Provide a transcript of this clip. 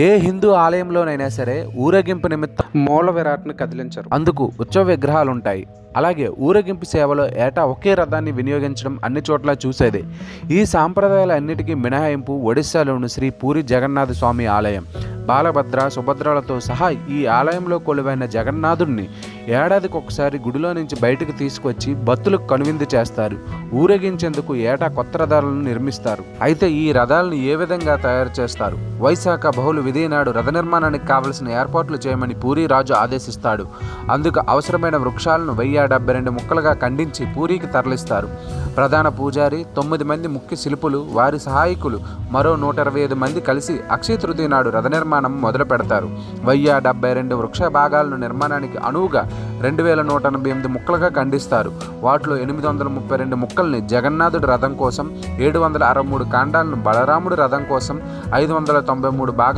ఏ హిందూ ఆలయంలోనైనా సరే ఊరేగింపు నిమిత్తం మూల విరాట్ను కదిలించరు. అందుకు ఉత్సవ విగ్రహాలు ఉంటాయి. అలాగే ఊరేగింపు సేవలో ఏటా ఒకే రథాన్ని వినియోగించడం అన్ని చోట్ల చూసేదే. ఈ సాంప్రదాయాలన్నిటికీ మినహాయింపు ఒడిశాలోని శ్రీ పూరి జగన్నాథ స్వామి ఆలయం. బాలభద్ర సుభద్రలతో సహా ఈ ఆలయంలో కొలువైన జగన్నాథుడిని ఏడాదికి ఒకసారి గుడిలో నుంచి బయటకు తీసుకొచ్చి భక్తులకు కనువిందు చేస్తారు. ఊరేగించేందుకు ఏటా కొత్త రథాలను నిర్మిస్తారు. అయితే ఈ రథాలను ఏ విధంగా తయారు చేస్తారు? వైశాఖ బహుళ విధి నాడు రథ నిర్మాణానికి కావలసిన ఏర్పాట్లు చేయమని పూరీ రాజు ఆదేశిస్తాడు. అందుకు అవసరమైన వృక్షాలను 1072 ముక్కలుగా ఖండించి పూరికి తరలిస్తారు. ప్రధాన పూజారి, 9 మంది ముఖ్య శిల్పులు, వారి సహాయకులు, మరో 125 మంది కలిసి అక్షయ తృతీయ నాడు రథ నిర్మాణం మొదలు పెడతారు. 1072 వృక్ష భాగాలను నిర్మాణానికి అనువుగా 2188 ముక్కలుగా ఖండిస్తారు. వాటిలో 832 ముక్కల్ని జగన్నాథుడి రథం కోసం, 763 కాండాలను బలరాముడి రథం కోసం, 593 భాగాలు